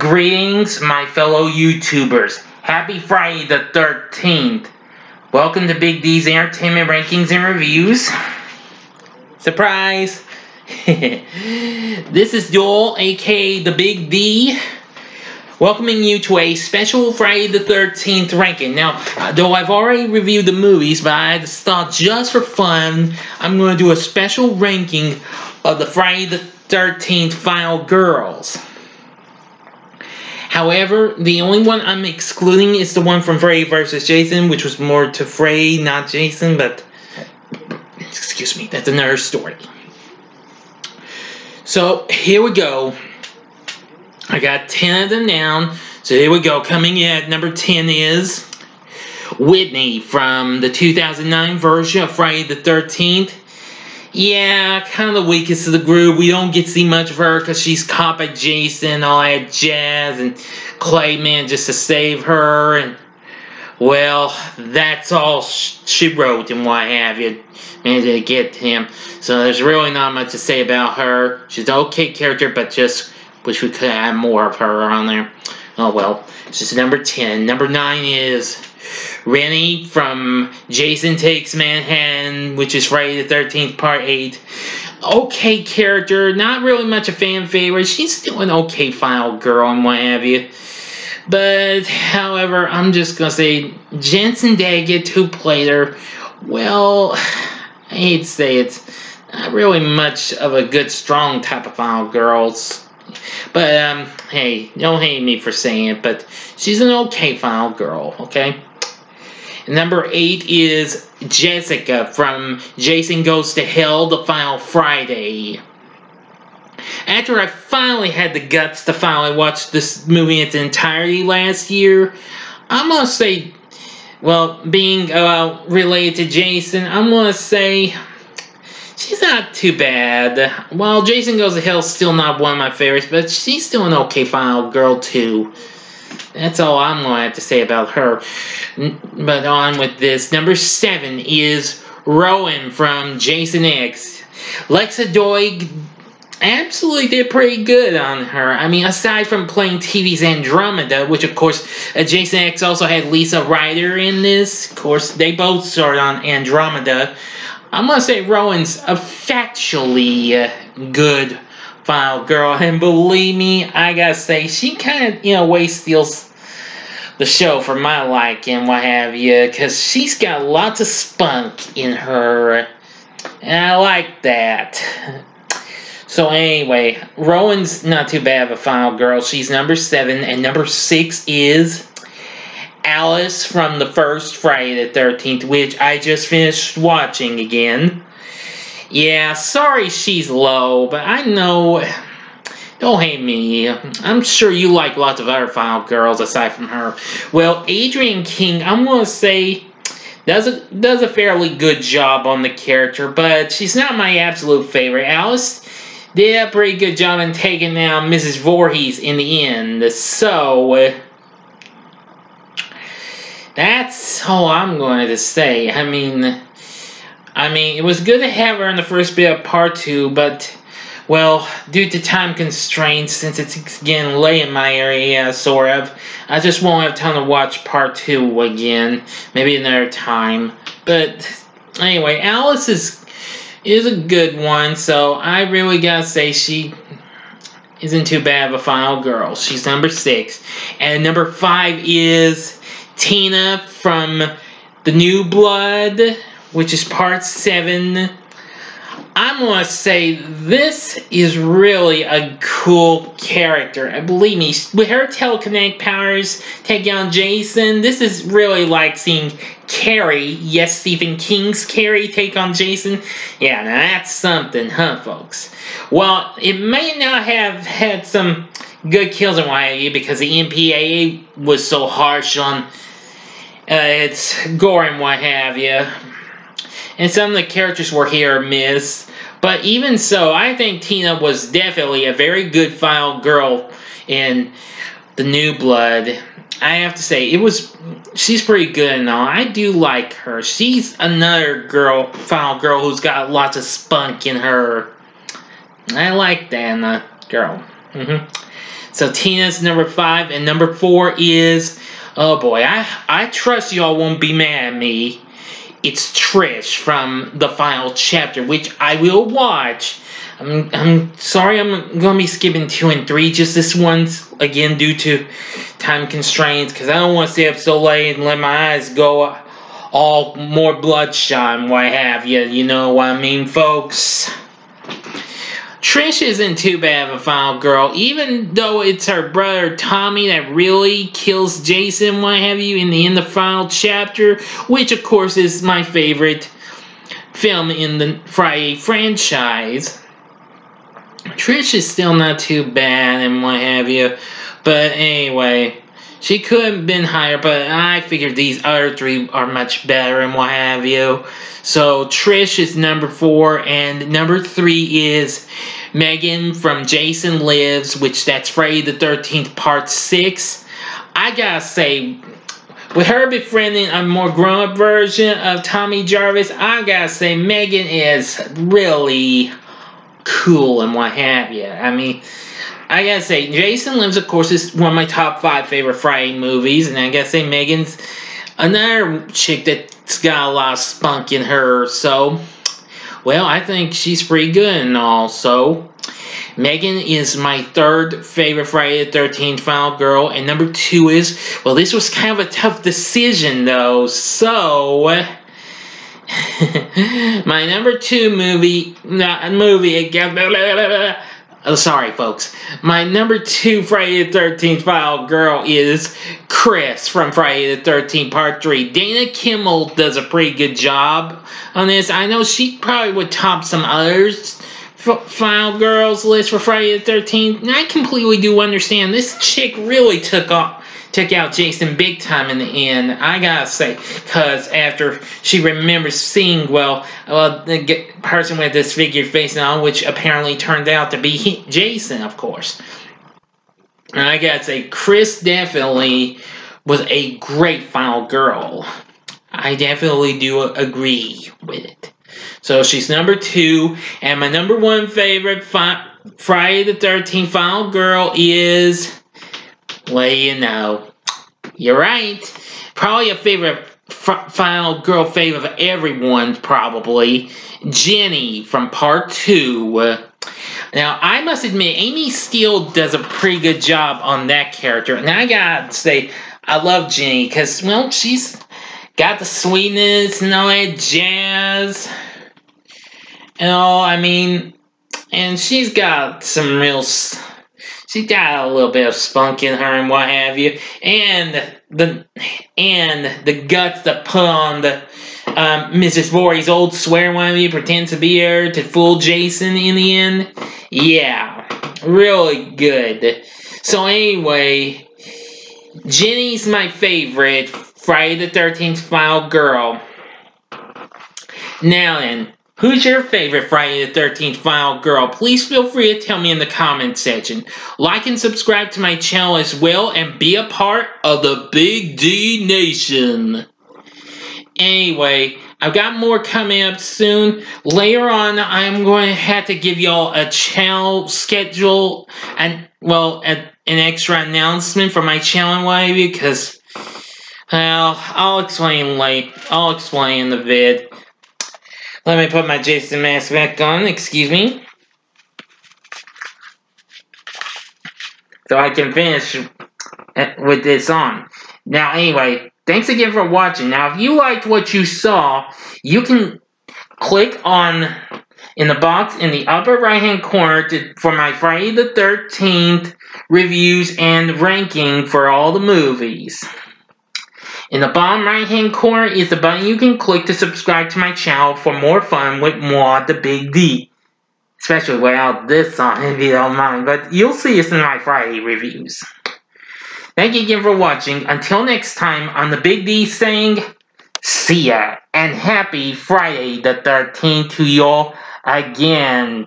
Greetings, my fellow YouTubers. Happy Friday the 13th. Welcome to Big D's Entertainment Rankings and Reviews. Surprise! This is Joel, aka the Big D, welcoming you to a special Friday the 13th ranking. Now, though I've already reviewed the movies, but I just thought just for fun, I'm going to do a special ranking of the Friday the 13th Final Girls. However, the only one I'm excluding is the one from Freddy vs. Jason, which was more to Freddy, not Jason, but excuse me, that's another story. So, here we go. I got 10 of them down. So, here we go. Coming in at number 10 is Whitney from the 2009 version of Friday the 13th. Yeah, kind of the weakest of the group. We don't get to see much of her because she's caught by Jason, all that jazz, and Clayman just to save her, and well, that's all she wrote and what have you. Managed to get him. So there's really not much to say about her. She's an okay character, but just wish we could have more of her on there. Oh well. It's just number 10. Number 9 is Rennie from Jason Takes Manhattan, which is Friday the 13th Part 8. Okay character, not really much a fan favorite. She's still an okay final girl and what have you. But, however, I'm just gonna say Jensen Daggett, who played her, well, I hate to say it's not really much of a good, strong type of final girls. But, hey, don't hate me for saying it, but she's an okay final girl, okay? Number 8 is Jessica from Jason Goes to Hell, the Final Friday. After I finally had the guts to finally watch this movie in its entirety last year, I'm gonna say, well, being related to Jason, I'm gonna say she's not too bad. While Jason Goes to Hell is still not one of my favorites, but she's still an okay final girl too. That's all I'm going to have to say about her. But on with this. Number 7 is Rowan from Jason X. Lexa Doig absolutely did pretty good on her. I mean, aside from playing TV's Andromeda, which of course, Jason X also had Lisa Ryder in this. Of course, they both starred on Andromeda. I'm going to say Rowan's a factually good final girl, and believe me, I gotta say, she kind of, way steals the show for my liking, what have you, because she's got lots of spunk in her, and I like that. So anyway, Rowan's not too bad of a final girl. She's number 7, and number 6 is Alice from the first Friday the 13th, which I just finished watching again. Yeah, sorry she's low, but I know, don't hate me. I'm sure you like lots of other final girls aside from her. Well, Adrienne King, I'm going to say, does a fairly good job on the character, but she's not my absolute favorite. Alice did a pretty good job in taking down Mrs. Voorhees in the end, so that's all I'm going to say. I mean, it was good to have her in the first bit of Part 2, but, well, due to time constraints, since it's getting late in my area, sort of, I just won't have time to watch Part 2 again. Maybe another time. But, anyway, Alice is a good one, so I really gotta say she isn't too bad of a final girl. She's number 6. And number 5 is Tina from The New Blood, which is Part 7. I'm going to say this is really a cool character. And believe me, with her telekinetic powers taking on Jason, this is really like seeing Carrie, yes, Stephen King's Carrie, take on Jason. Yeah, now that's something, huh, folks? Well, it may not have had some good kills in YAU because the MPAA was so harsh on its gore and what have you. And some of the characters were hit or miss. But even so, I think Tina was definitely a very good final girl in The New Blood. I have to say, she's pretty good and all. I do like her. She's another final girl who's got lots of spunk in her. I like that girl. So Tina's number 5, and number 4 is, oh boy, I trust y'all won't be mad at me. It's Trish from the final chapter, which I will watch. I'm sorry I'm going to be skipping 2 and 3, just this once, again, due to time constraints, because I don't want to stay up so late and let my eyes go all more bloodshot and what have you. You know what I mean, folks? Trish isn't too bad of a final girl, even though it's her brother Tommy that really kills Jason, what have you, in the final chapter, which of course is my favorite film in the Friday franchise. Trish is still not too bad and what have you, but anyway, she could have been higher, but I figured these other 3 are much better and what have you. So Trish is number 4, and number 3 is Megan from Jason Lives, which that's Friday the 13th Part 6. I gotta say, with her befriending a more grown-up version of Tommy Jarvis, I gotta say Megan is really cool and what have you. I mean, I gotta say, Jason Lives, of course, is one of my top 5 favorite Friday movies, and I gotta say Megan's another chick that's got a lot of spunk in her, so, well, I think she's pretty good and all, so Megan is my 3rd favorite Friday the 13th final girl, and number 2 is, well, this was kind of a tough decision, though, so my number 2 movie, oh, sorry, folks. My number 2 Friday the 13th final girl is Chris from Friday the 13th Part 3. Dana Kimmel does a pretty good job on this. I know she probably would top some others final girls list for Friday the 13th. And I completely do understand. This chick really took out Jason big time in the end, I gotta say, because after she remembers seeing, the person with this figured face on, which apparently turned out to be Jason, of course. And I gotta say, Chris definitely was a great final girl. I definitely do agree with it. So she's number 2, and my number 1 favorite Friday the 13th final girl is, well, you know, you're right. Probably a favorite final girl favorite of everyone's, probably. Jenny from Part 2. Now, I must admit, Amy Steele does a pretty good job on that character. And I gotta say, I love Jenny because, well, she's got the sweetness and all that jazz. And all, I mean, and she's got some real... She's got a little bit of spunk in her and what have you, and the guts to put on the Mrs. Voorhees' old swear one you pretend to be her to fool Jason in the end. Yeah, really good. So anyway, Jenny's my favorite Friday the 13th final girl. Now then, who's your favorite Friday the 13th final girl? Please feel free to tell me in the comment section. Like and subscribe to my channel as well, and be a part of the Big D Nation. Anyway, I've got more coming up soon. Later on, I'm going to have to give y'all a channel schedule and, well, an extra announcement for my channel maybe, because, well, I'll explain in the vid. Let me put my Jason mask back on, excuse me. So I can finish with this on. Now, anyway, thanks again for watching. Now, if you liked what you saw, you can click on in the box in the upper right-hand corner for my Friday the 13th reviews and ranking for all the movies. In the bottom right-hand corner is the button you can click to subscribe to my channel for more fun with Maud the Big D. Especially without this on, if you don't mind. But you'll see us in my Friday reviews. Thank you again for watching. Until next time, on the Big D saying, see ya. And happy Friday the 13th to y'all again.